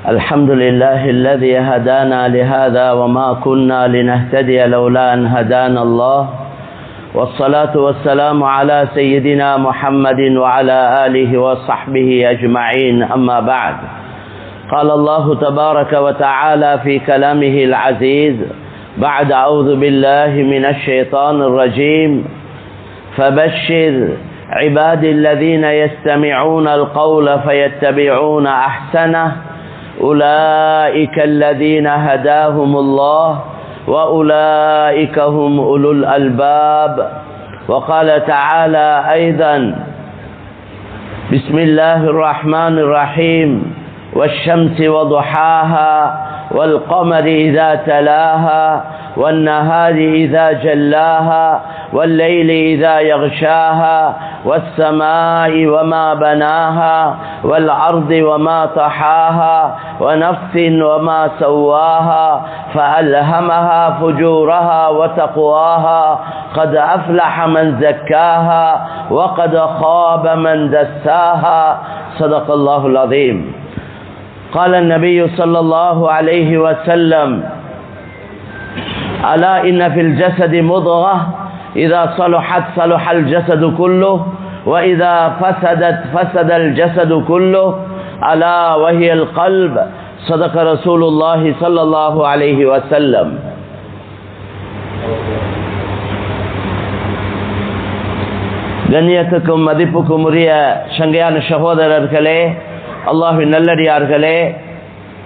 الحمد لله الذي هدانا لهذا وما كنا لنهتدي لولا أن هدانا الله، والصلاة والسلام على سيدنا محمد وعلى آله وصحبه أجمعين، أما بعد. قال الله تبارك وتعالى في كلامه العزيز بعد أعوذ بالله من الشيطان الرجيم: فبشر عبادي الذين يستمعون القول فيتبعون أحسنه أولئك الذين هداهم الله وأولئك هم أولو الألباب. وقال تعالى أيضا: بسم الله الرحمن الرحيم والشمس وضحاها والقمر إذا تلاها والنهار إذا جلاها والليل إذا يغشاها والسماء وما بناها والأرض وما طحاها ونفس وما سواها فألهمها فجورها وتقواها قد أفلح من زكاها وقد خاب من دساها. صدق الله العظيم. قال النبي صلى الله عليه وسلم: ألا إن في الجسد مضغة إذا صلحت صلح الجسد كله وإذا فسدت فسد الجسد كله ألا وهي القلب. صدق رسول الله صلى الله عليه وسلم. கண்ணியத்துக்கும் மதிப்புக்கும் உரிய சங்கையான சகோதரர்களே, அல்லாஹ்வின் நல்லடியார்களே,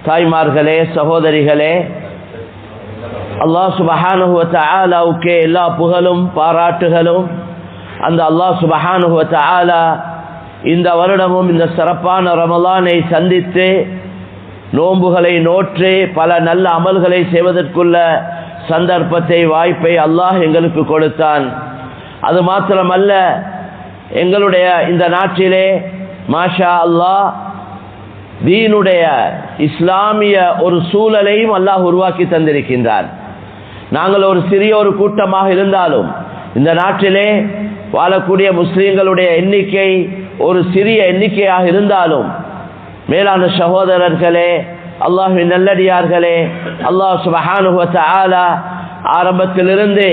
தாய்மார்களே, சகோதரிகளே, அல்லாஹ் சுப்ஹானஹு வ தஆலாவுக்கே எல்லா புகழும் பாராட்டுகளும். அந்த அல்லாஹ் சுப்ஹானஹு வ தஆலா இந்த வருடமும் இந்த சிறப்பான ரமலானை சந்தித்து நோன்புகளை நோற்று பல நல்ல அமல்களை செய்வதற்குள்ள சந்தர்ப்பத்தை, வாய்ப்பை அல்லாஹ் எங்களுக்கு கொடுத்தான். அது மாத்திரமல்ல, எங்களுடைய இந்த நாட்டிலே மாஷா அல்லாஹ் தீனுடைய இஸ்லாமிய ஒரு சூழலையும் அல்லாஹ் உருவாக்கி தந்திருக்கின்றான். நாங்கள் ஒரு சிறிய ஒரு கூட்டமாக இருந்தாலும் இந்த நாட்டிலே வாழக்கூடிய முஸ்லிம்களுடைய எண்ணிக்கை ஒரு சிறிய எண்ணிக்கையாக இருந்தாலும், மேலான சகோதரர்களே, அல்லாஹ்வின் நல்லடியார்களே, அல்லாஹ் சுப்ஹானஹு வ தஆலா ஆரம்பத்திலிருந்து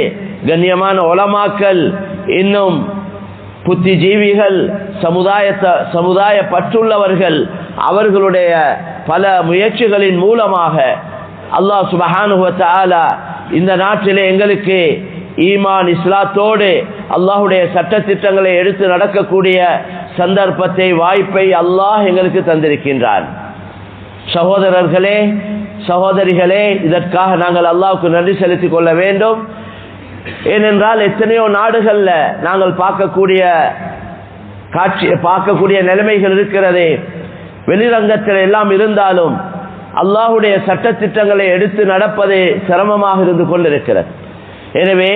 கண்ணியமான உலமாக்கள், இன்னும் புத்திஜீவிகள், சமுதாய பற்றுள்ளவர்கள், அவர்களுடைய பல முயற்சிகளின் மூலமாக அல்லாஹ் சுப்ஹானஹு வ தஆலா இந்த நாட்டிலே எங்களுக்கு ஈமான் இஸ்லாத்தோடு அல்லாஹுடைய சட்டத்திட்டங்களை எடுத்து நடக்கக்கூடிய சந்தர்ப்பத்தை, வாய்ப்பை அல்லாஹ் எங்களுக்கு தந்திருக்கின்றான். சகோதரர்களே, சகோதரிகளே, இதற்காக நாங்கள் அல்லாஹ்வுக்கு நன்றி செலுத்திக் கொள்ள வேண்டும். ஏனென்றால் எத்தனையோ நாடுகள்ல நாங்கள் பார்க்கக்கூடிய நிலைமைகள் இருக்கிறது. வெளிரங்கத்தில் எல்லாம் இருந்தாலும் அல்லாஹுடைய சட்டத்திட்டங்களை எடுத்து நடப்பது சிரமமாக இருந்து கொண்டிருக்கிறது. எனவே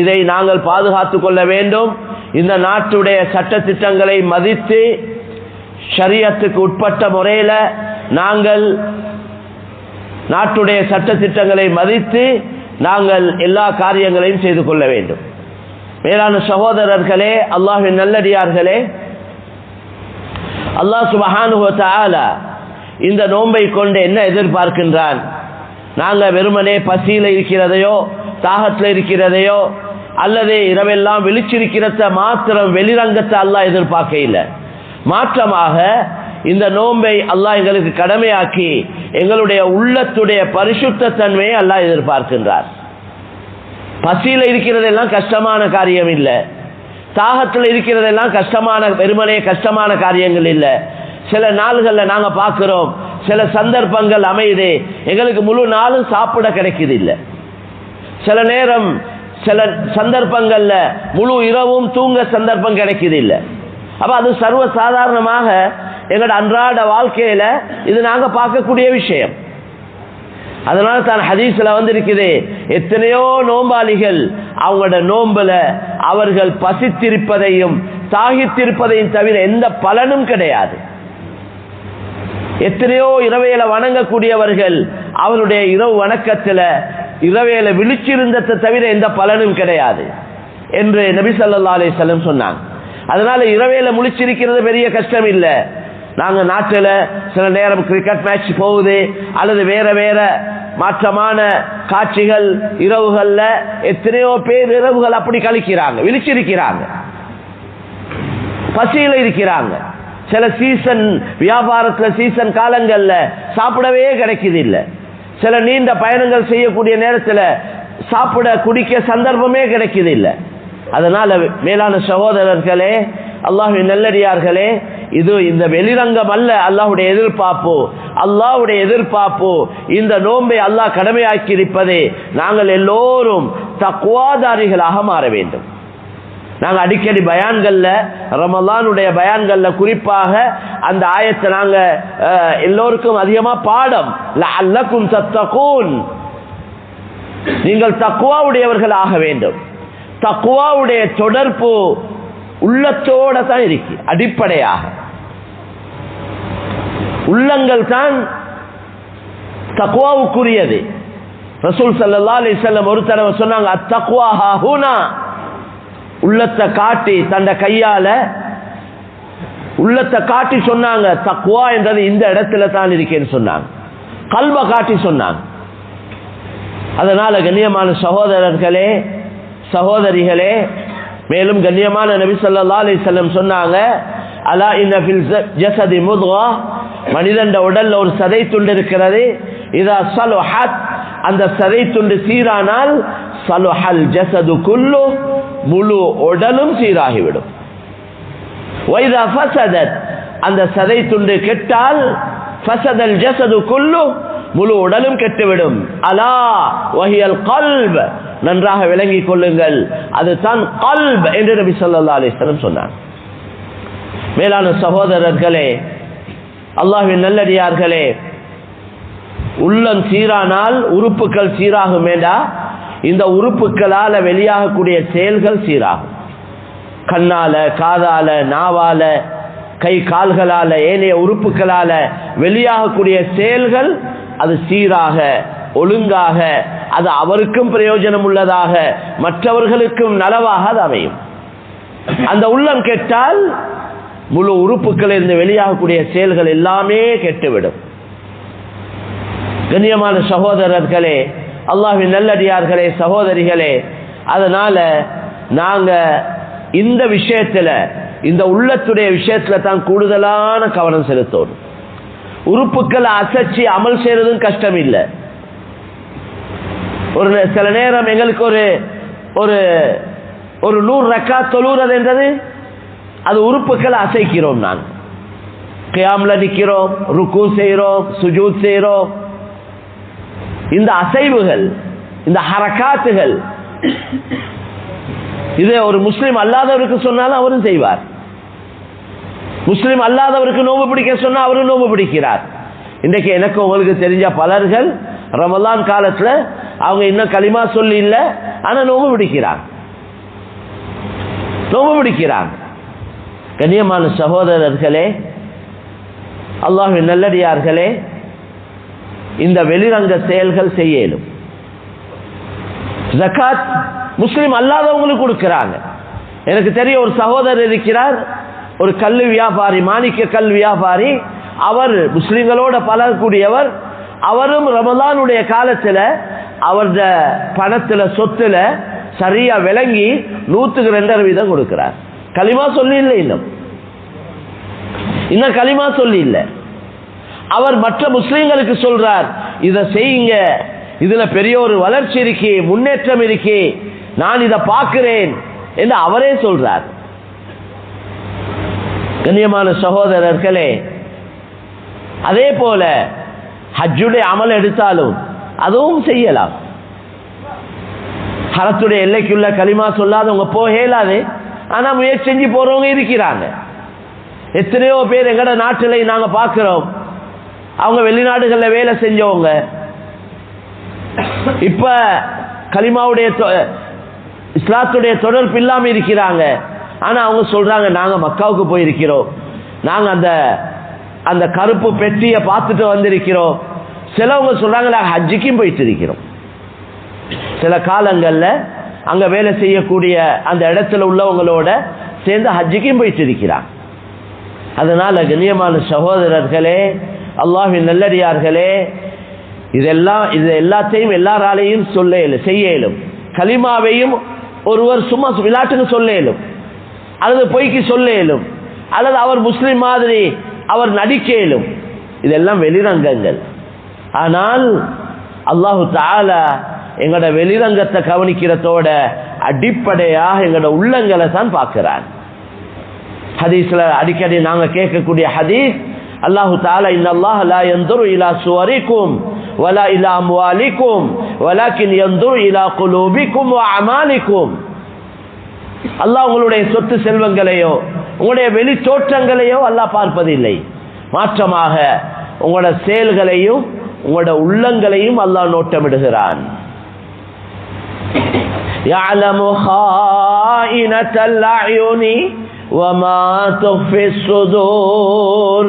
இதை நாங்கள் பாதுகாத்துக் கொள்ள வேண்டும். இந்த நாட்டுடைய சட்டத்திட்டங்களை மதித்து ஷரியத்துக்கு உட்பட்ட முறையில் நாங்கள் நாட்டுடைய சட்டத்திட்டங்களை மதித்து நாங்கள் எல்லா காரியங்களையும் செய்து கொள்ள வேண்டும். மேலான சகோதரர்களே, அல்லாஹ்வின் நல்லடியார்களே, அல்லாஹ் சுப்ஹானஹு வ தஆலா இந்த நோன்பை கொண்டு என்ன எதிர்பார்க்கின்றான்? நாங்கள் வெறுமனே பசியில் இருக்கிறதையோ தாகத்தில் இருக்கிறதையோ அல்லது இரவெல்லாம் விழிச்சிருக்கிறத மாத்திரம் வெளிரங்கத்தை அல்லாஹ் எதிர்பார்க்க இல்லை. மாற்றமாக இந்த நோன்பை அல்லாஹ் எங்களுக்கு கடமையாக்கி எங்களுடைய உள்ளத்துடைய பரிசுத்த தன்மையை அல்லாஹ் எதிர்பார்க்கின்றார். பசியில் இருக்கிறதெல்லாம் கஷ்டமான காரியம் இல்லை, தாகத்தில் இருக்கிறதெல்லாம் வெறுமனே கஷ்டமான காரியங்கள் இல்லை. சில நாள்களில் நாங்கள் பார்க்கிறோம், சில சந்தர்ப்பங்கள் அமையுது, எங்களுக்கு முழு நாளும் சாப்பிட கிடைக்குது இல்லை. சில நேரம் சில சந்தர்ப்பங்கள்ல முழு இரவும் தூங்க சந்தர்ப்பம் கிடைக்குது இல்லை. அப்ப அது சர்வ சாதாரணமாக எங்களோட அன்றாட வாழ்க்கையில இது நாங்க பார்க்கக்கூடிய விஷயம். அதனால தான் ஹதீஸ்ல வந்திருக்குது, எத்தனையோ நோம்பாளிகள் அவங்களோட நோம்புல அவர்கள் பசித்திருப்பதையும் தாகித்திருப்பதையும் தவிர எந்த பலனும் கிடையாது. எத்தனையோ இரவையில வணங்கக்கூடியவர்கள் அவருடைய இரவு வணக்கத்துல இரவையில விழிச்சிருந்ததை தவிர எந்த பலனும் கிடையாது என்று நபி ஸல்லல்லாஹு அலைஹி வஸல்லம் சொன்னாங்க. அதனால இரவையில முழிச்சிருக்கிறது பெரிய கஷ்டம் இல்லை. நாங்கள் நாட்டில் சில நேரம் கிரிக்கெட் மேட்ச் போகுது அல்லது வேற வேற மாற்றமான காட்சிகள் இரவுகள்ல எத்தனையோ பேர் இரவுகள் அப்படி கழிக்கிறாங்க, விழிச்சிருக்கிறாங்க, பசியில இருக்கிறாங்க. சில சீசன் வியாபாரத்துல சீசன் காலங்கள்ல சாப்பிடவே கிடைக்குது இல்ல. சில நீண்ட பயணங்கள் செய்யக்கூடிய நேரத்தில் சாப்பிட குடிக்க சந்தர்ப்பமே கிடைக்குது இல்ல. அதனால மேலான சகோதரர்களே, அல்லாஹ்வின் நல்லடியார்களே, இது இந்த வெளிரங்கம் அல்ல, அல்லாஹ்வுடைய எதிர்பார்ப்பு. அல்லாஹ்வுடைய எதிர்பார்ப்பு இந்த நோன்பை அல்லாஹ் கடமையாக்கி இருப்பதே நாங்கள் எல்லோரும் தக்வாதாரிகளாக மாற வேண்டும். நாங்கள் அடிக்கடி பயான்கள்ல, ரமலானுடைய பயான்கள்ல குறிப்பாக அந்த ஆயத்தை நாங்க எல்லோருக்கும் அதிகமா பாடம், லஅல்லக்கும் தத்தகூன், நீங்கள் தக்வாவுடையவர்கள் ஆக வேண்டும். தக்வாவுடைய தொடர்பு உள்ளத்தோட தான் இருக்கு. அடிப்படையாக உள்ளங்கள் தான் தக்வாவுக்குரியது. ரசூல் ஸல்லல்லாஹு அலைஹி வஸல்லம் ஒரு தடவை சொன்னாங்க, அத்தக்வா ஹாஹுனா, உள்ளத்தை காட்டி தந்த கையால உள்ளத்தை காட்டி சொன்னாங்க, தக்வா என்றது இந்த இடத்துல தான் இருக்கேன்னு சொன்னாங்க, கல்ப காட்டி சொன்னாங்க. அதனால கண்ணியமான சகோதரர்களே, சகோதரிகளே, மேலும் கண்ணியமான நபி ஸல்லல்லாஹு அலைஹி வஸல்லம் சொன்னாங்க, அலா இன்ன ஃபில் ஜஸதி முத்கா, மனிதன் உடல்ல ஒரு சதை துண்டு இருக்கிறது, இதா ஸலுஹத், அந்த சதை துண்டு சீரானால் ஸலுஹல் ஜஸது குல்லு, முழு உடலும் சீராகிவிடும். வைதா ஃபஸதத், அந்த சதை துண்டு கெட்டால் ஃபஸதல் ஜஸது குல்லு, முழு உடலும் கெட்டுவிடும். அலா வஹியல் கல்ப், நன்றாக விளங்கிக் கொள்ளுங்கள், அதுதான் கல்ப் என்று நபி ஸல்லல்லாஹு அலைஹி வஸல்லம் சொன்னார். மேலான சகோதரர்களே, அல்லாஹ்வின் நல்லடியார்களே, உள்ளம் சீரானால் உறுப்புகள் சீராகும். வேண்டா, இந்த உறுப்புகளால வெளியாகக்கூடிய செயல்கள் சீராகும். கண்ணால, காதால, நாவால, கை கால்களால, ஏனைய உறுப்புகளால வெளியாகக்கூடிய செயல்கள் அது சீராக, ஒழுங்காக, அது அவருக்கும் பிரயோஜனம் உள்ளதாக, மற்றவர்களுக்கும் நலவாக அது அமையும். அந்த உள்ளம் கெட்டால் முழு உறுப்புகளில் இருந்து வெளியாகக்கூடிய செயல்கள் எல்லாமே கெட்டுவிடும். கண்ணியமான சகோதரர்களே, அல்லாஹ்வின் நல்லடியார்களே, சகோதரிகளே, அதனால நாங்க இந்த விஷயத்துல, இந்த உள்ளத்துடைய விஷயத்துல தான் கூடுதலான கவனம் செலுத்தணும். உறுப்புக்களை அசைச்சு அமல் செய்யறதும் கஷ்டம் இல்லை. ஒரு சில நேரம் எங்களுக்கு ஒரு ஒரு ஒரு 100 ரக்காத் தொழுகிறது என்றது, அது உறுப்புக்களை அசைக்கிறோம். நான் கியாம்ல நிக்கிறோம், ருக்கு செய்யறோம், சுஜூத் செய்யறோம். இந்த அசைவுகள், இந்த ஹரக்காத்துகள், இது ஒரு முஸ்லிம் அல்லாதவருக்கு சொன்னாலும் அவரும் செய்வார். முஸ்லிம் அல்லாதவருக்கு நோன்பு பிடிக்க சொன்னா அவரும் நோன்பு பிடிக்கிறார். இன்றைக்கு எனக்கு உங்களுக்கு தெரிஞ்ச பலர்கள் ரமலான் காலத்துல அவங்க இன்னும் களிமா சொல்லி இல்ல, ஆனா நோன்பு பிடிக்கிறாங்க, நோன்பு பிடிக்கிறாங்க. கண்ணியமான சகோதரர்களே, அல்லாஹ்வின் நல்லடியார்களே, இந்த வெளிரங்க செயல்கள் செய்யலும். ஜகாத் முஸ்லிம் அல்லாதவங்களுக்கு கொடுக்கிறாங்க. எனக்கு தெரிய ஒரு சகோதரர் இருக்கிறார், ஒரு கல் வியாபாரி, மாணிக்க கல் வியாபாரி. அவர் முஸ்லிம்களோட பழகக்கூடியவர். அவரும் ரமலானுடைய காலத்துல அவருடைய பணத்துல, சொத்துல சரியா விளங்கி 102% கொடுக்கிறார். களிமா சொல்லி இல்லை, இன்னும் களிமா சொல்லி இல்லை. அவர் மற்ற முஸ்லிம்களுக்கு சொல்றார், இதை செய்யுங்க, இதுல பெரிய ஒரு வளர்ச்சி இருக்கு, முன்னேற்றம் இருக்கு, நான் இதை பார்க்கிறேன் என்று அவரே சொல்றார். கண்ணியமான சகோதரர்களே, அதே போல ஹஜ்ஜுடைய அமல் எடுத்தாலும் அதுவும் செய்யலாம். ஹரத்துடைய எல்லைக்குள்ள களிமா சொல்லாதவங்க போக இயலாது, ஆனா முயற்சி செஞ்சு போறவங்க இருக்கிறாங்க. எத்தனையோ பேர் எங்கட நாட்டில நாங்க பார்க்கிறோம், அவங்க வெளிநாடுகள்ல வேலை செஞ்சவங்க இப்ப களிமாவுடைய இஸ்லாத்துடைய தொடர்பு இல்லாம இருக்கிறாங்க. ஆனா அவங்க சொல்றாங்க, நாங்க மக்காவுக்கு போயிருக்கிறோம், நாங்க அந்த கருப்பு பெட்டியை பார்த்துட்டு வந்திருக்கிறோம். சிலவங்க சொல்றாங்க, நாங்க ஹஜ்ஜிக்கும் போயிட்டு இருக்கிறோம். சில காலங்கள்ல அங்க வேலை செய்யக்கூடிய அந்த இடத்துல உள்ளவங்களோட சேர்ந்து ஹஜ்ஜிக்கும் போயிட்டு இருக்கிறாங்க. அதனால கண்ணியமான சகோதரர்களே, அல்லாஹ்வின் நல்லடியார்களே, இது எல்லாத்தையும் எல்லாராலையும் செய்ய இயலும். கலிமாவையும் ஒருவர் சும்மா விளையாட்டுக்கு சொல்ல இயலும், அல்லது பொய்க்கு சொல்ல இயலும், அல்லது அவர் முஸ்லிம் மாதிரி அவர் நடிக்க இயலும். இதெல்லாம் வெளிரங்கங்கள். ஆனால் அல்லாஹு தஆலா எங்களோட வெளிரங்கத்தை கவனிக்கிறதோட அடிப்படையாக எங்களோட உள்ளங்களை தான் பார்க்கிறான். ஹதீஸ்ல அடிக்கடி நாங்க கேட்கக்கூடிய ஹதீஸ், அல்லாஹு தஆலா இன்னல்லாஹ லா யன்துரு இலா சுவரிக்கும் வலா இலா அம்வாலிக்கும் வலாக்கின் யன்துரு இலா குலூபிக்கும் வ அமாலிக்கும். அல்லாஹ் உங்களுடைய சொத்து செல்வங்களையோ உங்களுடைய வெளி தோற்றங்களையோ அல்லாஹ் பார்ப்பதில்லை, மாற்றமாக உங்களோட செயல்களையும் உங்களோட உள்ளங்களையும் அல்லாஹ் நோட்டமிடுகிறான். يعلم خائنة الأعين وما تخفي الصدور.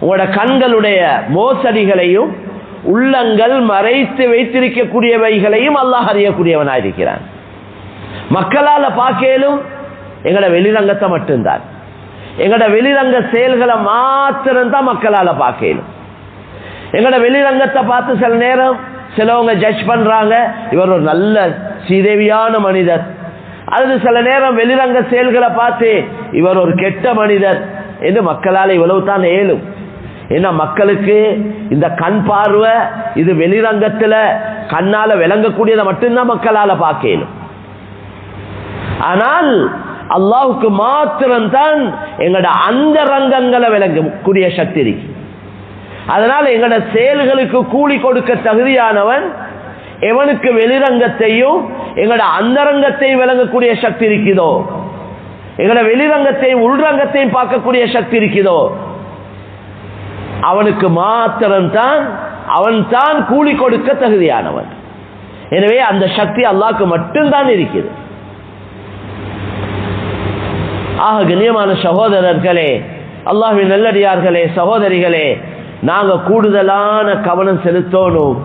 உங்களோட கண்களுடைய மோசடிகளையும் உள்ளங்கள் மறைத்து வைத்திருக்கக்கூடியவைகளையும் அல்லாஹ் அறியக்கூடியவனாயிருக்கிறான். மக்களால பார்க்கலும் எங்களோட வெளிரங்கத்தை மட்டும்தான், எங்களோட வெளிரங்க செயல்களை மாத்திரம்தான் மக்களால பார்க்கலும். எங்களோட வெளிரங்கத்தை பார்த்து சில நேரம் சிலவங்க ஜட்ஜ் பண்றாங்க, இவர் ஒரு நல்ல சீதேவியான மனிதர், அல்லது சில நேரம் வெளிரங்க செயல்களை பார்த்து இவர் ஒரு கெட்ட மனிதர் என்று மக்களால் இவ்வளவு தான் ஏலும். ஏன்னா மக்களுக்கு இந்த கண் பார்வை இது வெளிரங்கத்துல கண்ணால விளங்கக்கூடியதை மட்டும்தான் மக்களால பார்க்கலும். ஆனால் அல்லாஹுக்கு மாத்திரம்தான் எங்களோட அந்த ரங்கங்களை விளங்கக்கூடிய சக்தி இருக்கு. அதனால எங்களோட செயல்களுக்கு கூலி கொடுக்க தகுதியானவன் எவனுக்கு வெளிரங்கத்தையும் எங்களோட அந்தரங்கத்தையும் விளங்கக்கூடிய சக்தி இருக்குதோ, எங்களோட வெளிரங்கத்தையும் உள்ரங்கத்தையும் பார்க்கக்கூடிய சக்தி இருக்குதோ, அவனுக்கு மாத்திரம்தான் அவன் தான் கூலி கொடுக்க தகுதியானவன். எனவே அந்த சக்தி அல்லாஹ்க்கு மட்டும்தான் இருக்குது. ஆக கண்ணியமான சகோதரர்களே, அல்லாஹ்வின் நல்லடியார்களே, சகோதரிகளே, நாங்க கூடுதலான கவனம் செலுத்தணும்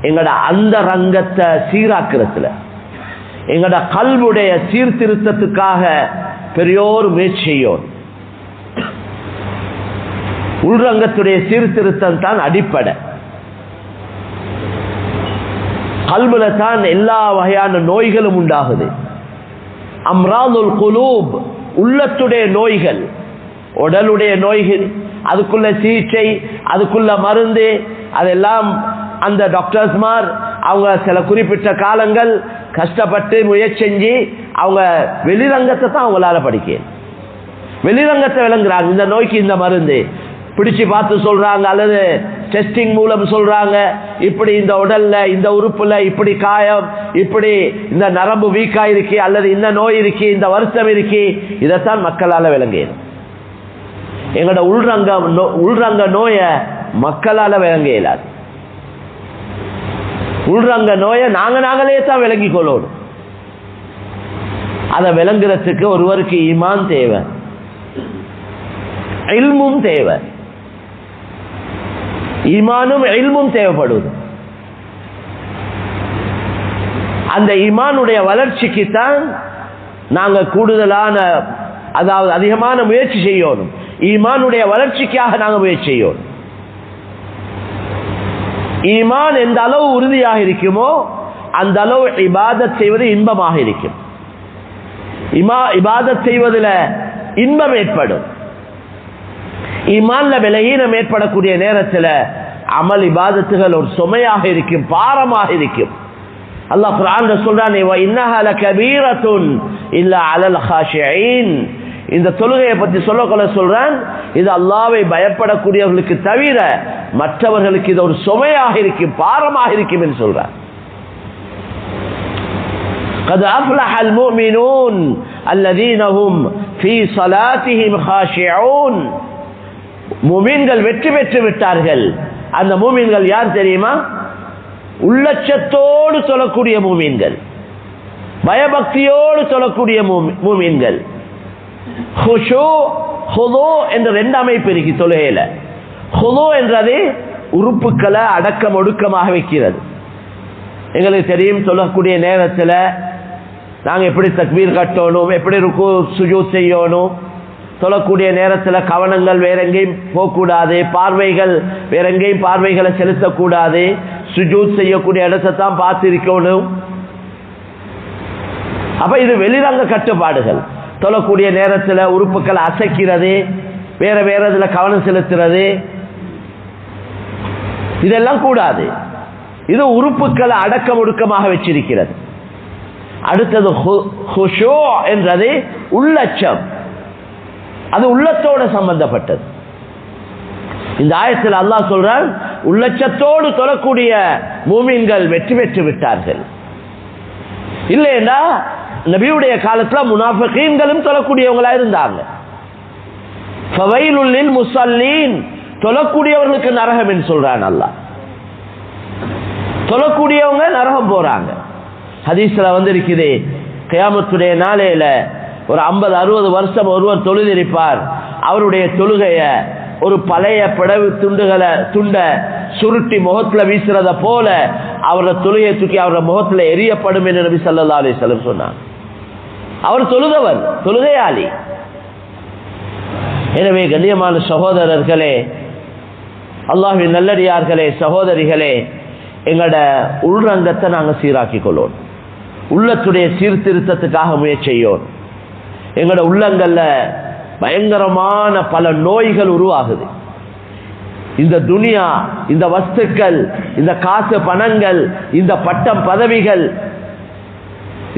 எங்களோட அந்த ரங்கத்தை சீராக்கிறதுல, எங்களோட கல்வுடைய சீர்திருத்தத்துக்காக பெரியோர் முயற்சி செய்யும். உள்ரங்கத்துடைய சீர்திருத்தம் தான் அடிப்படை. கல்புல தான் எல்லா வகையான நோய்களும் உண்டாகுது. அம்ராதுல் குலூப், உள்ளத்துடைய நோய்கள், உடலுடைய நோய்கள், அதுக்குள்ள சிகிச்சை, அதுக்குள்ள மருந்து, அதெல்லாம் அந்த டாக்டர்ஸ்மார் அவங்க சில குறிப்பிட்ட காலங்கள் கஷ்டப்பட்டு முயற்சி செஞ்சு அவங்க வெளிரங்கத்தை தான் அவங்களால படிக்க, வெளிரங்கத்தை விளங்குறாங்க. இந்த நோய்க்கு இந்த மருந்து பிடிச்சு பார்த்து சொல்றாங்க, அல்லது டெஸ்டிங் மூலம் சொல்றாங்க, இப்படி இந்த உடல்ல இந்த உறுப்புல இப்படி காயம், இப்படி இந்த நரம்பு வீக்கா இருக்கு, அல்லது இந்த நோய் இருக்கு, இந்த வருத்தம் இருக்கு. இதைத்தான் மக்களால விளங்கணும். எங்களோட உள்ரங்க நோய மக்களால விளங்க இயலாது. உள்ரங்க நோயை நாங்களே தான் விளங்கி கொள்ளணும். அதை விளங்குறதுக்கு ஒருவருக்கு ஈமான் தேவை, இல்மும் தேவை. ஈமானும் இல்மும் தேவைப்படுது. அந்த ஈமானுடைய வளர்ச்சிக்கு தான் நாங்க கூடுதலான, அதாவது அதிகமான முயற்சி செய்யணும். ஈமானுடைய வளர்ச்சிக்காக நாங்க முயற்சி செய்யணும். ஈமான் எந்த அளவு உறுதியாக இருக்குமோ அந்த அளவு இபாதத் செய்வது இன்பமாக இருக்கும். இபாதத் செய்வதில் இன்பம் ஏற்படும். ஈமான்ல விலகீனம் ஏற்படக்கூடிய நேரத்தில் அமல் இபாதத்துகள் ஒரு சுமையாக இருக்கும், பாரமாக இருக்கும். அல்லாஹ் குர்ஆன்ல சொல்றானே, வ இன்னஹா லகபீரத்துன் இல்லா அலல் காஷிஈன். இந்த தொழுகையை பற்றி சொல்றான், இது அல்லாஹ்வை பயப்படக்கூடியவர்களுக்கு தவிர மற்றவர்களுக்கு இது ஒரு சுமையாக இருக்கும், பாரமாக இருக்கும் என்று சொல்றான். قد أفلح المؤمنون الذين هم في صلاتهم خاشعون. முஃமின்கள் வெற்றி பெற்று விட்டார்கள். அந்த முஃமின்கள் யார் தெரியுமா? உள்ளச்சத்தோடு தொழக்கூடிய முஃமின்கள், பயபக்தியோடு தொழக்கூடிய முஃமின்கள். ஹுஷூ ஹுது என்ற ரெண்டு அமைப்பு இருக்கு தொழுகையில. ஹுது என்றது உறுப்புக்களை அடக்கம் ஒடுக்கமாக வைக்கிறது. எங்களுக்கு தெரியும், தொழக்கூடிய நேரத்தில் நாங்கள் எப்படி தக்பீர் கட்டணும், எப்படி ருக்கு சுஜூத் செய்யணும், தொழக்கூடிய நேரத்தில் கவனங்கள் வேற எங்கேயும் போகக்கூடாது, பார்வைகள் வேற எங்கேயும் பார்வைகளை செலுத்தக்கூடாது, சுஜூத் செய்யக்கூடிய இடத்தை தான் பார்த்திருக்கணும். அப்ப இது வெளிரங்க கட்டுப்பாடுகள். தொழக்கூடிய நேரத்தில் உறுப்புகளை அசைக்கிறது, வேற வேற இதுல கவனம் செலுத்துறது, இதெல்லாம் கூடாது. இது உறுப்புகளை அடக்கம் ஒடுக்கமாக வச்சிருக்கிறது. அடுத்தது ஹுஷூ என்றது உள்ளச்சம், அது உள்ளத்தோடு சம்பந்தப்பட்டது. இந்த ஆயத்தில் அல்லாஹ் சொல்றான், உள்ளச்சத்தோடு தொழக்கூடிய மூமின்கள் வெற்றி பெற்று விட்டார்கள். இல்லைன்னா நபியுடைய காலத்துல முனாஃபிகீன்களும் தொழக்கூடியவங்களா இருந்தாங்க. ஃபவைலுல் லில் முஸல்லீன், தொழக்கூடியவர்களுக்கு நரகம் என்று சொல்றான் அல்லாஹ். தொழக்கூடியவங்க நரகம் போறாங்க. ஹதீஸ்ல வந்திருக்குது, கியாமத்துடைய நாளையில ஒரு 50-60 வருஷம் ஒருவர் தொழுதிருப்பார். அவருடைய தொழுகைய ஒரு பழைய பிடவு துண்ட சுருட்டி முகத்துல வீசுறத போல அவரோட தொழுகையை தூக்கி அவரோட முகத்துல எரியப்படும் என்று நபி ஸல்லல்லாஹு அலைஹி வஸல்லம் சொன்னார். அவர் தொழுதவர், தொழுகையாளி. எனவே கண்ணியமான சகோதரர்களே, அல்லாஹ்வின் நல்லடியார்களே, சகோதரிகளே, எங்களோட உள்ரங்கத்தை நாங்கள் சீராக்கி கொள்ளோம். உள்ளத்துடைய சீர்திருத்தத்துக்காக முயற்சி செய்யோம். எங்களோட உள்ளங்கள்ல பயங்கரமான பல நோய்கள் உருவாகுது. இந்த துனியா, இந்த வஸ்துக்கள், இந்த காசு பணங்கள், இந்த பட்டம் பதவிகள்,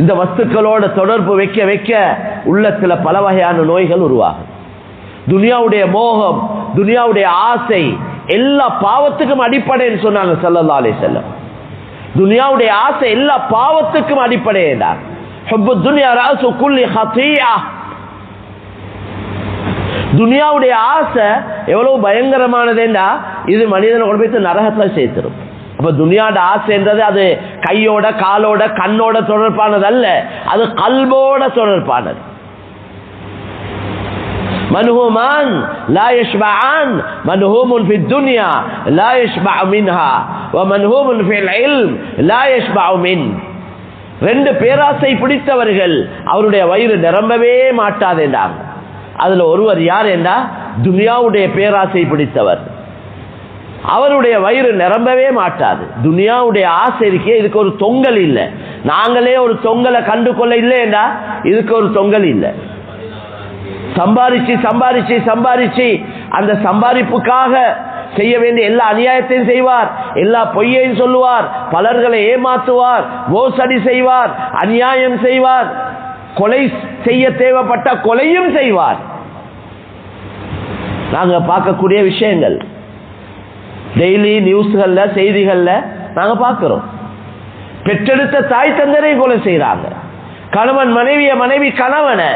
இந்த வஸ்துக்களோட தொடர்பு வைக்க வைக்க உள்ளத்துல பல வகையான நோய்கள் உருவாகும். துனியாவுடைய மோகம், துனியாவுடைய ஆசை எல்லா பாவத்துக்கும் அடிப்படைன்னு சொன்னாங்க ஸல்லல்லாஹு அலைஹி வஸல்லம். துனியாவுடைய ஆசை எல்லா பாவத்துக்கும் அடிப்படை என்றார். ஹுப்பு துன்யா ரஅஸு குல்லி ஹதீஆ. துனியாவுடைய ஆசை எவ்வளவு பயங்கரமானதுன்னா இது மனிதனை கொண்டு போய் நரகத்துல சேர்த்துரும். அப்ப துனியாவோட ஆசை என்றது அது கையோட காலோட கண்ணோட தொடர்பானது அல்ல, அது கல்போட தொடர்பானது. மன்ஹூமான் லா யஷ்பஆன், மன்ஹூமுன் ஃபி துன்யா லா யஷ்பஅ மின்ஹா வ மன்ஹூமுன் ஃபில் இல்ம் லா யஷ்பஅ மின். ரெண்டு பேராசை பிடித்தவர்கள் அவருடைய வயிறு நிரம்பவே மாட்டாது என்றாங்க. அதுல ஒருவர் யார் என்றா துனியாவுடைய பேராசை பிடித்தவர். அவருடைய வயிறு நிரம்பவே மாட்டாது. துனியாவுடைய ஆசை இருக்கே, இதுக்கு ஒரு தொங்கல் இல்லை. நாங்களே ஒரு தொங்கலை கண்டு கொள்ள இல்லையா, இதுக்கு ஒரு தொங்கல் இல்லை. சம்பாரிச்சு சம்பாரிச்சு சம்பாரிச்சு அந்த சம்பாதிப்புக்காக செய்ய வேண்டிய எல்லா அநியாயத்தையும் செய்வார், எல்லா பொய்யையும் சொல்லுவார், பலர்களை ஏமாற்றுவார், மோசடி செய்வார், அநியாயம் செய்வார், கொலை செய்ய தேவைப்பட்ட கொலையும் செய்வார். நாங்க பார்க்கக்கூடிய விஷயங்கள் டெய்லி நியூஸ்கள்ல செய்திகள்ல நாங்க பார்க்கிறோம். பெற்றெடுத்த தாய் தந்தரை கொலை செய்யறாங்க, கணவன் மனைவிய, மனைவி கணவனை,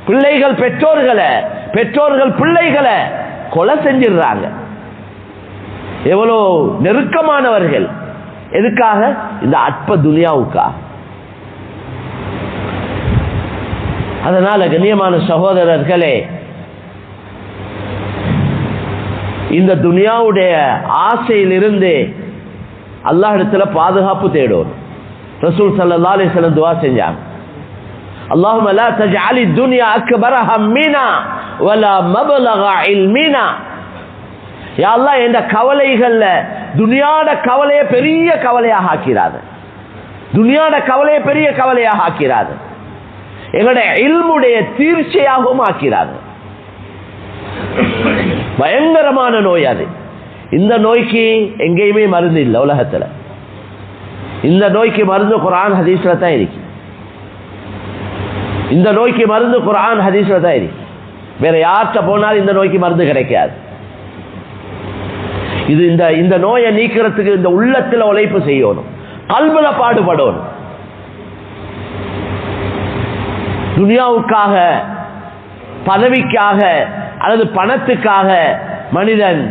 பிள்ளைகள் பெற்றோர்களை, பெற்றோர்கள் பிள்ளைகளை கொலை செஞ்சிடுறாங்க. எவ்வளோ நெருக்கமானவர்கள். எதுக்காக? இந்த அற்ப துனியாவுக்காக. அதனால கண்ணியமான சகோதரர்களே, இந்த துனியாவுடைய ஆசையிலிருந்து அல்லாஹ் இடத்துல பாதுகாப்பு தேடும். ரசூல் ஸல்லல்லாஹு அலைஹி வஸல்லம் துஆ செஞ்சாங்க, அல்லாஹும்ம லா தஜ்அலி துன்யா அக்பர ஹம்மினா வலா மப்லக இல்மினா. யா அல்லாஹ், இந்த கவலைகள்ல துனியாட கவலையை பெரிய கவலையாக ஆக்கிறாது, துனியாட கவலையை பெரிய கவலையாக ஆக்கிறாது, எங்களுடைய இல்முடைய தீர்ச்சையாகவும் ஆக்கிறாது. பயங்கரமான நோய் அது. இந்த நோய்க்கு எங்கேயுமே மருந்து இல்லை உலகத்துல. இந்த நோய்க்கு மருந்து குர்ஆன் ஹதீஸ்ல தான் இருக்கு. இந்த நோய்க்கு மருந்து குர்ஆன் ஹதீஸ்ல தான் இருக்கு. வேற யார்கிட்ட போனாலும் இந்த நோய்க்கு மருந்து கிடைக்காது. இது இந்த நோயை நீக்கிறதுக்கு இந்த உள்ளத்துல உழைப்பு செய்யணும், கல்புல பாடுபடணும். துனியாவுக்காக, பதவிக்காக அல்லது பணத்துக்காக மனிதன்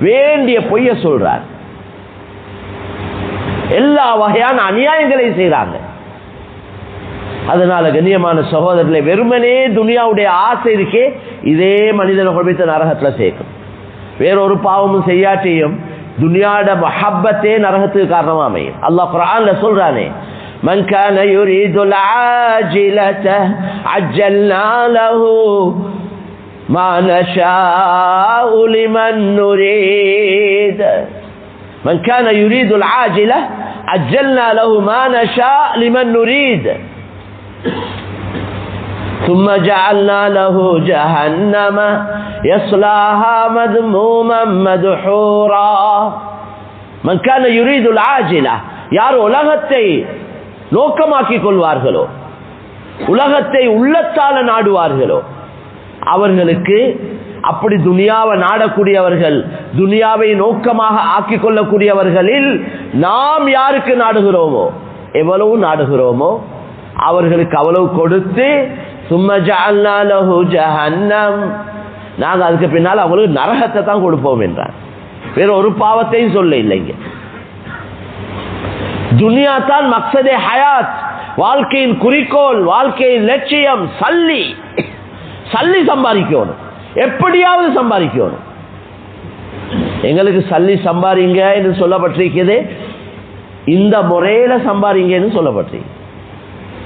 வேண்டிய பொய்ய சொல்றார், எல்லா வகையான அநியாயங்களையும் செய்யறாங்க. அதனால கண்ணியமான சகோதரர்களே, வெறுமனே துனியாவுடைய ஆசை இருக்கே, இதே மனிதனை கொண்டு நரகத்துல சேர்க்கும். வேறொரு பாவமும் செய்யாட்டியும் துனியாட மஹப்பத்தே நரகத்துக்கு காரணமா அமையும். அல்லாஹ் குர்ஆன்ல சொல்றானே, من كان يريد العاجلة عجلنا له ما نشاء لمن نريد من كان يريد العاجلة عجلنا له ما نشاء لمن نريد ثم جعلنا له جهنم يصلاها مذموما مدحورا من كان يريد العاجلة யார் உலகத்தை நோக்கமாக்கிக் கொள்வார்களோ, உலகத்தை உள்ளத்தால நாடுவார்களோ, அவர்களுக்கு அப்படி துனியாவை நாடக்கூடியவர்கள், துனியாவை நோக்கமாக ஆக்கிக் கொள்ளக்கூடியவர்களில் நாம் யாருக்கு நாடுகிறோமோ, எவ்வளவு நாடுகிறோமோ அவர்களுக்கு அவ்வளவு கொடுத்து சும்ம ஜஅல்னா லஹு ஜஹன்னம், நாங்கள் அதுக்கு பின்னால் அவங்களுக்கு நரகத்தை தான் கொடுப்போம் என்றார். வேற ஒரு பாவத்தையும் சொல்ல இல்லைங்க. துனியா தான் மக்சதே ஹயாத், வாழ்க்கையின் குறிக்கோள், வாழ்க்கையின் லட்சியம். சல்லி சல்லி சம்பாதிக்கணும், எப்படியாவது சம்பாதிக்கணும். எங்களுக்கு சல்லி சம்பாதிங்க என்று சொல்லப்பட்டிருக்கிறது, இந்த முறையில சம்பாதிங்க என்று சொல்லப்பட்டிருக்கு.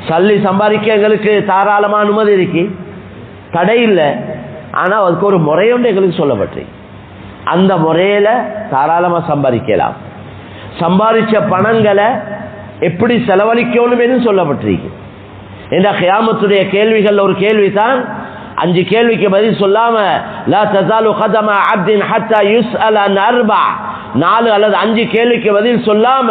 சல்லி சம்பாதிக்க எங்களுக்கு தாராளமான அனுமதி இருக்கு, தடை இல்லை. ஆனா அதுக்கு ஒரு முறையொன்று எங்களுக்கு சொல்லப்பட்டிருக்கு. அந்த முறையில தாராளமா சம்பாதிக்கலாம். சம்பாதிச்ச பணங்களை எப்படி செலவழிக்கணும் என்று சொல்லப்பட்டிருக்கு. என்ற கியாமத்துடைய கேள்விகள் ஒரு கேள்விதான். 5 கேள்விக்கு பதில் சொல்லாம லா தஸாலு கதம அப்தின் ஹத்தா யுஸ்அல அன் அர்பா, 4 அல்லது 5 கேள்விக்கு பதில் சொல்லாம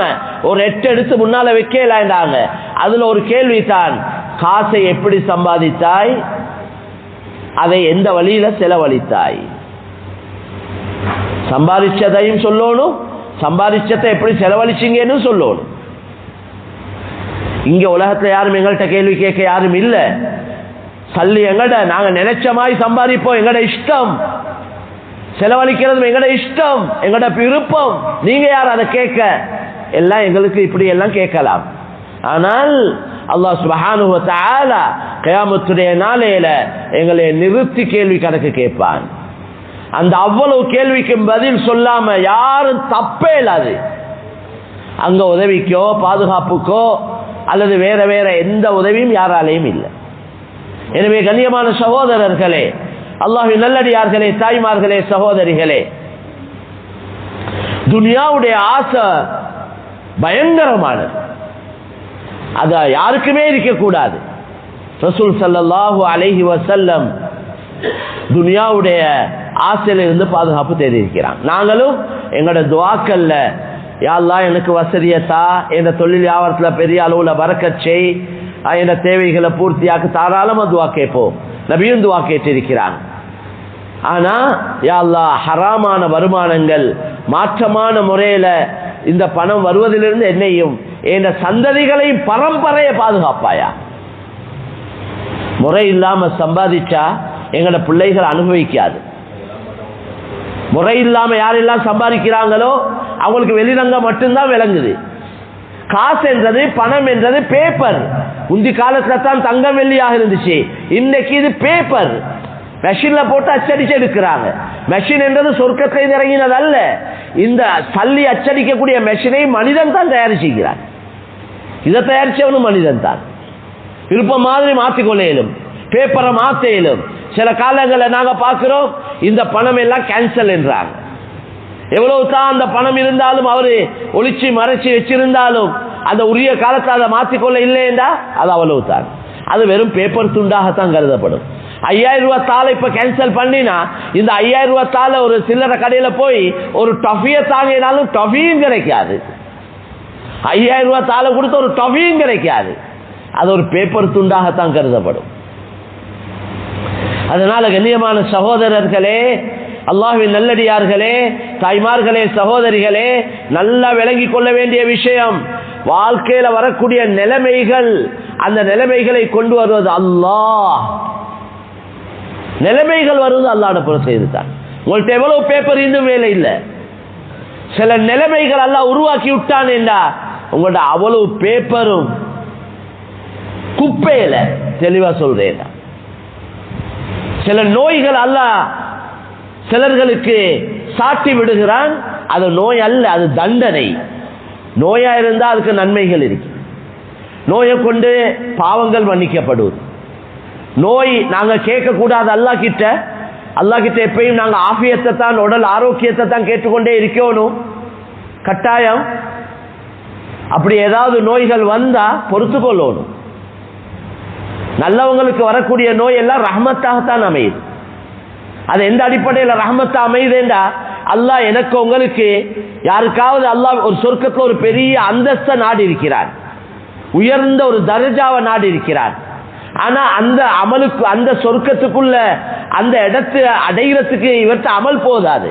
ஒரு 8 எடுத்து முன்னால வைக்கலாண்டாங்க. அதுல ஒரு கேள்வி தான், காசை எப்படி சம்பாதித்தாய், அதை எந்த வழியில செலவழித்தாய். சம்பாதிச்சதையும் சொல்லணும், சம்பாதிச்சதை எப்படி செலவழிச்சிங்கன்னு சொல்லணும். இங்க உலகத்துல யாரும் எங்கள்கிட்ட கேள்வி கேட்க யாரும் இல்ல. சல்லி எங்கட, நாங்க நினைச்ச மாதிரி சம்பாதிப்போம், எங்கட இஷ்டம். செலவழிக்கிறது எங்கட இஷ்டம், எங்கட விருப்பம். நீங்க யார் அதை கேட்க? எல்லாம் எங்களுக்கு இப்படி எல்லாம் கேட்கலாம். ஆனால் அல்லாஹ் சுப்ஹானஹு வ தஆலா கியாமத்துடைய நாளையில எங்களை நிறுத்தி கேள்வி கணக்கு கேட்பான். அந்த அவ்வளவு கேள்விக்கு பதில் சொல்லாம யாரும் தப்பே இல்லாது. அங்க உதவிக்கோ பாதுகாப்புக்கோ அல்லது வேற வேற எந்த உதவியும் யாராலையும் இல்லை. எனவே கண்ணியமான சகோதரர்களே, அல்லாஹ்வின் நல்லடியார்களே, தாய்மார்களே, சகோதரிகளே, துனியாவுடைய ஆசை பயங்கரமானது. அது யாருக்குமே இருக்கக்கூடாது. ரசூல் ஸல்லல்லாஹு அலைஹி வஸல்லம் துனியாவுடைய ஆசையிலிருந்து பாதுகாப்பு தேடியிருக்கிறான். நாங்களும் எங்களோட துஆக்கள்ல யா அல்லாஹ் எனக்கு வசதியத்தா, என்ற தொழில் வியாபாரத்தில் பெரிய அளவுல பரக்கத் செய், என்ற தேவைகளை பூர்த்தியாக்க தாராளமா துஆ கேட்போம். நபியும் துஆ கேட்டிருக்கிறான். ஆனா யா அல்லாஹ் ஹராமான வருமானங்கள், மாற்றமான முறையில இந்த பணம் வருவதிலிருந்து என்னையும் என்ற சந்ததிகளையும் பரம்பரையை பாதுகாப்பாயா. முறை இல்லாம சம்பாதிச்சா எங்களோட பிள்ளைகள் அனுபவிக்காது. முறை இல்லாம யாரெல்லாம் சம்பாதிக்கிறாங்களோ அவங்களுக்கு வெளிரங்கம் மட்டும்தான் விளங்குது. காசு என்றது, பணம் என்றது பேப்பர். முந்தி காலத்துல தான் தங்கம் வெள்ளியாக இருந்துச்சு. இன்னைக்கு இது பேப்பர், மெஷின்ல போட்டு அச்சடிச்சு எடுக்கிறாங்க. மெஷின் என்றது சொர்க்கத்தை இறங்கினது அல்ல. இந்த சல்லி அச்சடிக்கக்கூடிய மெஷினை மனிதன் தான் தயாரிச்சுக்கிறான். இதை தயாரிச்சவனும் மனிதன் தான். விருப்பம் மாதிரி மாற்றிக்கொள்ள இயலும், பேப்பரை மாற்ற இயலும். சில காலங்களில் நாங்க பார்க்கிறோம், இந்த பணம் எல்லாம் கேன்சல் என்றாங்க. எவ்வளவு தான் அந்த பணம் இருந்தாலும் அவரு ஒளிச்சு மறைச்சு வச்சிருந்தாலும் அந்த உரிய காலத்தை அதை மாற்றிக்கொள்ள இல்லையா, அது அவ்வளவு தான். அது வெறும் பேப்பர் துண்டாகத்தான் கருதப்படும். 5000 ரூபாய் தாளை இப்ப கேன்சல் பண்ணினா, இந்த 5000 ரூபாய் தாளை ஒரு சில்லறை கடையில போய் ஒரு டஃபியை தாங்கினாலும் டஃபியும் கிடைக்காது. 5000 ரூபாய் தாளை கொடுத்து ஒரு டஃபியும் கிடைக்காது. அது ஒரு பேப்பர் துண்டாகத்தான் கருதப்படும். அதனால கண்ணியமான சகோதரர்களே, அல்லாஹ்வின் நல்லடியார்களே, தாய்மார்களே, சகோதரிகளே, நல்லா விளங்கி கொள்ள வேண்டிய விஷயம், வாழ்க்கையில வரக்கூடிய நிலைமைகள், அந்த நிலைமைகளை கொண்டு வருவது அல்லாஹ். நிலைமைகள் வருவது அல்லாஹ்வோட புறம் செய்துதான். உங்கள்கிட்ட எவ்வளவு பேப்பர் இன்னும் வேலை இல்லை. சில நிலைமைகள் அல்லாஹ் உருவாக்கி விட்டான் என்றா உங்கள்ட்ட அவ்வளவு பேப்பரும் குப்பையில. தெளிவா சொல்றேன், சில நோய்கள் அல்லாஹ் சிலர்களுக்கு சாட்டி விடுகிறான். அது நோய் அல்ல, அது தண்டனை. நோயா இருந்தா அதுக்கு நன்மைகள் இருக்கு. நோயை கொண்டு பாவங்கள் மன்னிக்கப்படுவது. நோய் நாங்க கேட்க கூடாது அல்லாஹ் கிட்ட, அல்லாஹ் கிட்ட எப்பயும் நாங்க ஆஃபியத்தை தான், உடல் ஆரோக்கியத்தை தான் கேட்டுக்கொண்டே இருக்கணும் கட்டாயம். அப்படி ஏதாவது நோய்கள் வந்தா பொறுத்து கொள்ளணும். நல்லவங்களுக்கு வரக்கூடிய நோய் எல்லாம் ரஹ்மத்தாகத்தான் அமையுது. அது எந்த அடிப்படையில் ரஹ்மத்தா அமையுதுண்டா, அல்லாஹ் எனக்கு உங்களுக்கு யாருக்காவது அல்லாஹ் ஒரு சொர்க்கத்தில் ஒரு பெரிய அந்தஸ்தை நாடி இருக்கிறார், உயர்ந்த ஒரு தர்ஜாவை நாடி இருக்கிறார். ஆனா அந்த அமலுக்கு, அந்த சொர்க்கத்துக்குள்ள அந்த இடத்தை அடைகிறதுக்கு இவர்கிட்ட அமல் போதாது.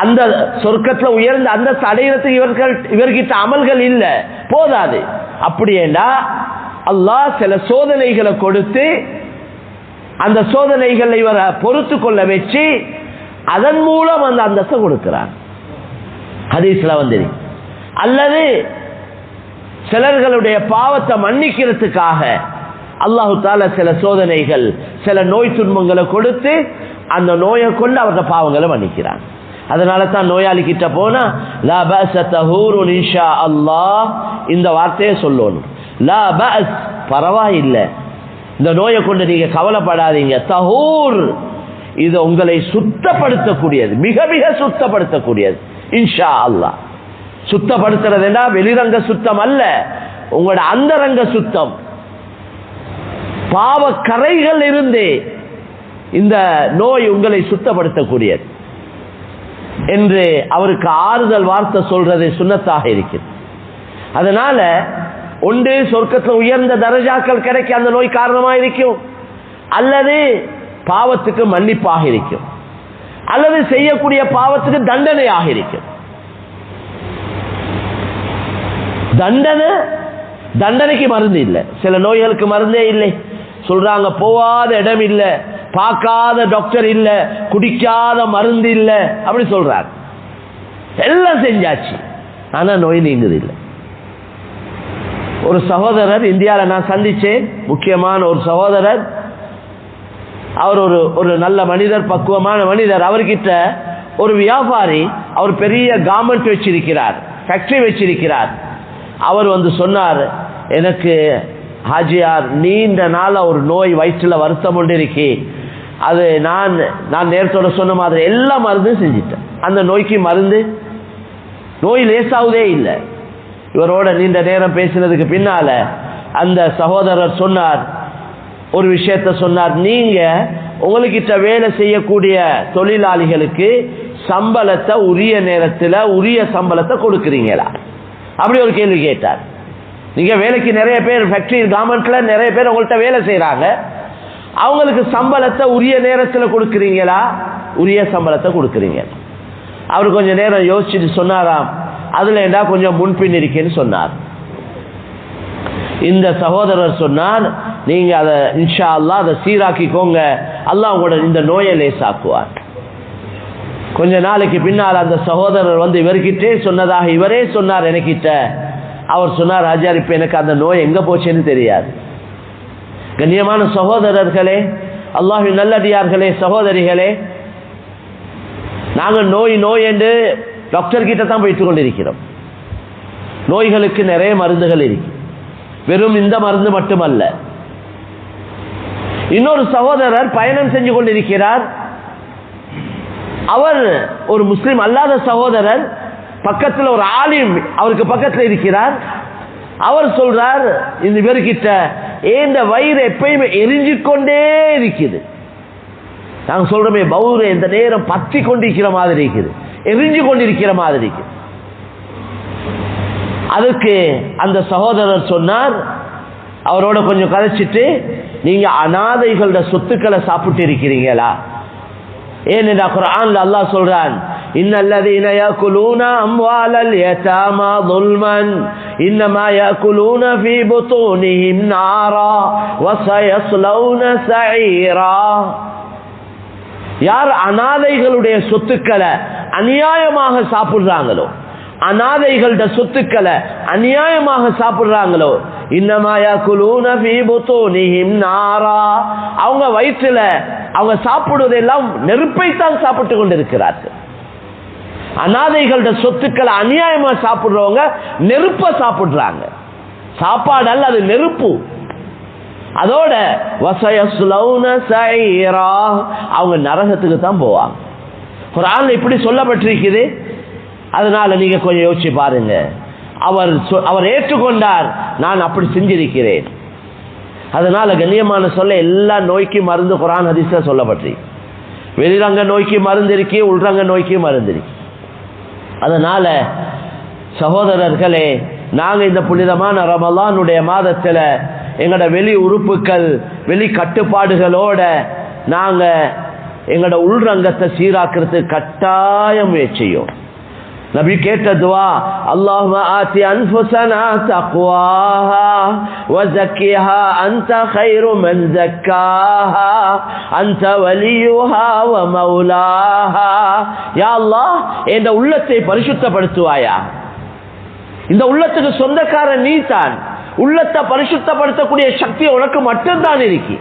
அந்த சொர்க்கத்துல உயர்ந்த அந்தஸ்து அடைகிறதுக்கு இவர்கிட்ட அமல்கள் இல்ல, போதாது. அப்படியேண்டா அல்லாஹ் சில சோதனைகளை கொடுத்து அந்த சோதனைகளை இவரை பொறுத்து கொள்ள வச்சு அதன் மூலம் அந்த அந்தஸ்தை கொடுக்கிறார். ஹதீஸ்ல வந்து அல்லது சிலர்களுடைய பாவத்தை மன்னிக்கிறதுக்காக அல்லாஹு தஆலா சில சோதனைகள், சில நோய் துன்பங்களை கொடுத்து அந்த நோயை கொண்டு அவருடைய பாவங்களை மன்னிக்கிறான். அதனால தான் நோயாளி கிட்ட போனா லா பஅஸ தஹூருன் இன்ஷா அல்லாஹ் இந்த வார்த்தையை சொல்லணும். லா பஅஸ் பரவாயில்லை, இந்த நோயை கொண்டு நீங்க கவலைப்படாதீங்க. தஹூர் இது உங்களை சுத்தப்படுத்தக்கூடியது, மிக மிக சுத்தப்படுத்தக்கூடியது. இன்ஷா அல்லாஹ் சுத்தப்படுத்துறதுன்னா வெளிரங்க சுத்தம் அல்ல, உங்களோட அந்தரங்க சுத்தம். பாவ கரைகள் இருந்து இந்த நோய் உங்களை சுத்தப்படுத்தக்கூடியது என்று அவருக்கு ஆறுதல் வார்த்தை சொல்றது சுன்னத்தாக இருக்கிறது. அதனால ஒன்று சொர்க்கத்தில் உயர்ந்த தரஜாக்கள் கிடைக்க அந்த நோய் காரணமாக இருக்கும், அல்லது பாவத்துக்கு மன்னிப்பாக இருக்கும், அல்லது செய்யக்கூடிய பாவத்துக்கு தண்டனையாக இருக்கும். தண்டனைக்கு மருந்து இல்லை, சில நோய்களுக்கு மருந்தே இல்லை. சொல்றாங்க போகாத இடம் இல்ல, பார்க்காத டாக்டர் இல்ல, குடிக்காத மருந்து இல்ல, அப்படி சொல்றாங்க. எல்லாம் செஞ்சாச்சு, ஆனா நோய் நீங்குது இல்லை. ஒரு சகோதரர் இந்தியாவில் நான் சந்திச்சேன், முக்கியமான ஒரு சகோதரர். அவர் ஒரு நல்ல மனிதர், பக்குவமான மனிதர். அவர்கிட்ட ஒரு வியாபாரி, அவர் பெரிய கார்மெண்ட் வச்சிருக்கிறார், ஃபேக்டரி வச்சிருக்கிறார். அவர் வந்து சொன்னார், எனக்கு ஹாஜியார் நீண்ட நாள ஒரு நோய் வயிற்றுல வருத்தம் கொண்டு இருக்கி, அது நான் நேரத்தோட சொன்ன மாதிரி எல்லா மருந்தும் செஞ்சிட்டேன், அந்த நோய்க்கு மருந்து, நோய் லேசாவதே இல்லை. இவரோட நீண்ட நேரம் பேசினதுக்கு பின்னால அந்த சகோதரர் சொன்னார், ஒரு விஷயத்த சொன்னார், நீங்க உங்ககிட்ட வேலை செய்யக்கூடிய தொழிலாளிகளுக்கு சம்பளத்தை உரிய நேரத்தில் உரிய சம்பளத்தை கொடுக்குறீங்களா? அப்படி ஒரு கேள்வி கேட்டார். நீங்க வேலைக்கு நிறைய பேர் ஃபேக்டரி கார்மெண்ட்ல நிறைய பேர் உங்கள்கிட்ட வேலை செய்யறாங்க, அவங்களுக்கு சம்பளத்தை உரிய நேரத்தில் கொடுக்குறீங்களா? உரிய சம்பளத்தை கொடுக்குறீங்க. அவர் கொஞ்ச நேரம் யோசிச்சுட்டு சொன்னாராம், அதுல என்ன கொஞ்சம் முன்பின் இருக்கேன்னு சொன்னார். இந்த சகோதரர் சொன்னார், நீங்க அதை இன்ஷா அல்லாஹ் அதை சீராக்கிக்கோங்க, அல்லாஹ் உங்களோட இந்த நோயை லேசாக்குவார். கொஞ்ச நாளைக்கு பின்னால் அந்த சகோதரர் வந்து இவர்கிட்டே சொன்னதாக இவரே சொன்னார் எனக்கிட்ட. அவர் சொன்னார், ஆஜார் இப்ப எனக்கு அந்த நோய் எங்க போச்சுன்னு தெரியாது. கண்ணியமான சகோதரர்களே, அல்லாஹ்வின் நல்லடியார்களே, சகோதரிகளே, நாங்கள் நோய் என்று டாக்டர் கிட்ட தான் போயிட்டு கொண்டிருக்கிறோம். நோய்களுக்கு நிறைய மருந்துகள் இருக்கு, வெறும் இந்த மருந்து மட்டுமல்ல. இன்னொரு சகோதரர் பயணம் செஞ்சு கொண்டிருக்கிறார். அவர் ஒரு முஸ்லிம் அல்லாத சகோதரர், பக்கத்தில் ஒரு ஆலிம் அவருக்கு பக்கத்தில் இருக்கிறார். அவர் சொல்றார், இந்த இவர்கிட்ட இந்த வயிறு எப்பயுமே எரிஞ்சு கொண்டே இருக்குது. நாங்க சொல்றோமே பவுரு இந்த நேரம் பற்றி கொண்டிருக்கிற மாதிரி இருக்குது, எரிஞ்சு கொண்டிருக்கிற மாதிரி இருக்கு. அதுக்கு அந்த சகோதரர் சொன்னார், அவரோட கொஞ்சம் கதைச்சிட்டு, நீங்க அனாதைகளோட சொத்துக்களை சாப்பிட்டு இருக்கிறீங்களா? ஏனென்றா குர்ஆன்ல அல்லாஹ் சொல்றான், இன்னல்லதீன யாகுலூன அம்வாலல் யதாமா ظுல்மன் இன்னமா யாகுலூன ஃபீ புதூனிஹிம் நாரா வஸயஸ்லௌன ஸஈரா. யார் அனாதைகளுடைய சொத்துக்களை அநியாயமாக சாப்பிடுறாங்களோ, அனாதைகளோட சொத்துக்களை அநியாயமாக சாப்பிடுறாங்களோ, இன்னமா யாகுலூன ஃபீ புதூனிஹிம் நாரா, அவங்க வயிற்றுல அவங்க சாப்பிடுவதெல்லாம் நெருப்பை தான் சாப்பிட்டு கொண்டிருக்கிறார்கள். அனாதைகளோட சொத்துக்களை அநியாயமா சாப்பிடுறவங்க நெருப்ப சாப்பிடுறாங்க. சாப்பாடு அல்ல, அது நெருப்பு. அதோட வஸயஸ்லௌன ஸஈரா, அவங்க நரகத்துக்கு தான் போவாங்க. குர்ஆன்ல இப்படி சொல்லப்பட்டிருக்குது. அதனால நீங்க கொஞ்சம் யோசிச்சு பாருங்க. அவர் ஏற்றுக்கொண்டார், நான் அப்படி செஞ்சிருக்கிறேன். அதனால கண்ணியமான சொல்ல எல்லா நோய்க்கும் மருந்து குர்ஆன் ஹதீஸ்ல சொல்லப்பட்டிருக்கு. வெளிரங்க நோய்க்கு மருந்து இருக்கு, உள்ரங்க நோய்க்கு மருந்து இருக்கு. அதனால சகோதரர்களே, நாங்க இந்த புனிதமான ரமலானுடைய மாதத்துல எங்களோட வெளி உறுப்புகள் வெளி கட்டுப்பாடுகளோட நாங்க எங்களோட உள்ரங்கத்தை சீராக்கிறதுக்கு கட்டாயம் முயற்சியும். நபி கேட்ட துஆ, அல்லாஹும்ம ஆதி அன்ஃபுஸனா தக்வாஹா வ ஸக்கிஹா அன்த கைரு மன் ஸக்காஹா அன்த வலியுஹா வ மௌலாஹா. யா அல்லாஹ், இந்த உள்ளத்தை பரிசுத்தப்படுத்துவாயா. இந்த உள்ளத்துக்கு சொந்தக்காரன் நீதான். உள்ளத்தை பரிசுத்தப்படுத்தக்கூடிய சக்தி உனக்கு மட்டும்தான் இருக்கு.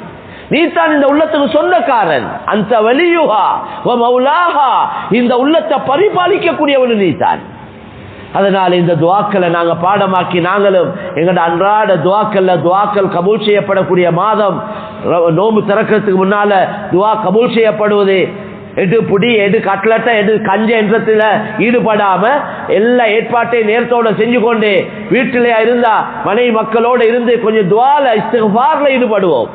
நீதான் இந்த உள்ளத்துக்கு சொந்தக்காரன். அந்த வலியுஹா வ மௌலாஹா, இந்த உள்ளத்தை பரிபாலிக்கக்கூடியவனு நீதான். அதனால இந்த துஆக்களை நாங்க பாடமாக்கி நாங்களும் எங்களோட அன்றாட துஆக்கள் கபூல் செய்யப்படக்கூடிய மாதம். நோம்பு திறக்கிறதுக்கு முன்னால துஆ கபூல் செய்யப்படுவது எடு புடி எடு கட்லட்ட எடு கஞ்ச என்றத்துல ஈடுபடாம எல்லா ஏற்பாட்டையும் நேரத்தோட செஞ்சு கொண்டு வீட்டிலே இருந்தா மனைவி மக்களோட இருந்து கொஞ்சம் துஆல இஸ்திக்ஃபார்ல ஈடுபடுவோம்.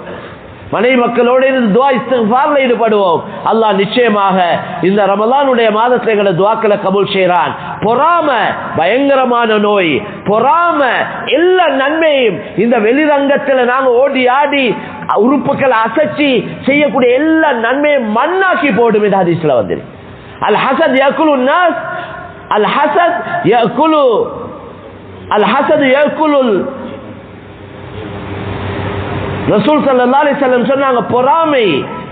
மனைவி மக்களோடு இருந்து துஆ இஸ்திக்ஃபார்ல ஈடுபடுவோம். அல்லாஹ் நிச்சயமாக இந்த ரமலானுடைய மாதத்துல எங்களோட துஆக்களை கபூல் செய்றான். பொறாமை பயங்கரமான நோய். பொறாமை எல்லா நன்மையும் இந்த வெளிரங்கத்துல நாங்க ஓடி ஆடி உறுப்புகளை அசைச்சி செய்யக்கூடிய எல்லா நன்மையும் மண்ணாக்கி போடும். இந்த ஹதீஸ்ல வந்து அல் ஹஸத் யகுலு நாஸ், அல் ஹஸத் யகுலு ரசூல் ஸல்லல்லாஹு அலைஹி வஸல்லம் சொன்னாங்க, பொறாமை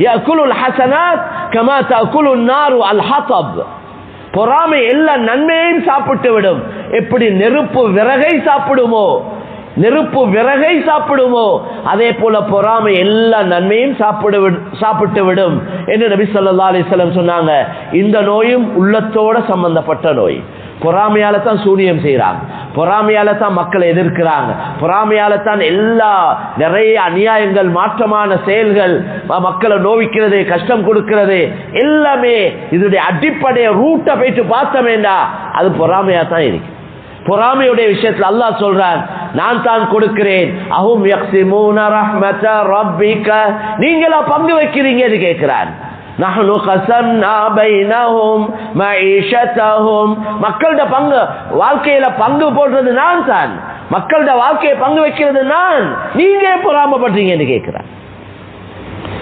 யகுலுல் ஹஸனாத் கமா தஅகுலுன் நாரு அல் ஹதப். பொறாமை எல்லா நன்மையையும் சாப்பிட்டு விடும். எப்படி நெருப்பு விறகை சாப்பிடுமோ அதே போல பொறாமை எல்லா நன்மையும் சாப்பிட்டு விடும் என்று நபி ஸல்லல்லாஹு அலைஹி வஸல்லம் சொன்னாங்க. இந்த நோயும் உள்ளத்தோட சம்பந்தப்பட்ட நோய். பொறாமையால தான் சூனியம் செய்யறாங்க, பொறாமையால தான் மக்களை எதிர்க்கிறாங்க, பொறாமையால தான் எல்லா நிறைய அநியாயங்கள் மாற்றமான செயல்கள் மக்களை நோவிக்கிறது கஷ்டம் கொடுக்கிறது எல்லாமே. இதனுடைய அடிப்படைய ரூட்டை போயிட்டு பார்த்தோமேண்டா அது பொறாமையா தான் இருக்கு. பொறாமையுடைய விஷயத்துல அல்லாஹ் சொல்றான், நான் தான் கொடுக்கிறேன். அஹும் யக்ஸிமூன ரஹ்மத ரப்பிக, நீங்களா பங்கு வைக்கிறீங்க என்று கேட்கிறான். நஹ்னு கஸம்னா பைனஹும் மஈஷதஹும், மக்களோட பங்கு வாழ்க்கையில பங்கு போடுறது நான் தான். மக்களோட வாழ்க்கையை பங்கு வைக்கிறது நான். நீங்க பொறாமைப்படுறீங்க என்று கேட்கிறான்.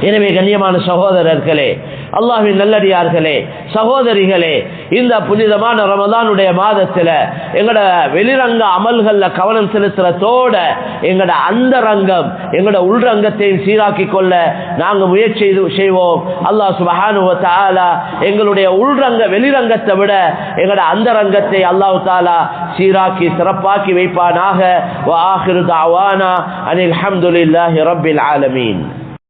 எனவே கண்ணியமான சகோதரர்களே, அல்லாஹ்வின் நல்லடியார்களே, சகோதரிகளே, இந்த புனிதமான ரமலானுடைய மாதத்துல எங்கட வெளிரங்க அமல்கள்ல கவனம் செலுத்துறதோட எங்கட அந்தரங்கம் எங்கட உள்ரங்கத்தையும் சீராக்கி கொள்ள நாங்க முயற்சி செய்வோம். அல்லாஹ் சுப்ஹானஹு வ தஆலா எங்களுடைய உள்ரங்க வெளிரங்கத்தை விட எங்கட அந்தரங்கத்தை அல்லாஹ் தஆலா சீராக்கி சிறப்பாக்கி வைப்பானாக. வ ஆகிரு தஅவானா அனில் ஹம்துலில்லாஹி ரப்பில் ஆலமீன்.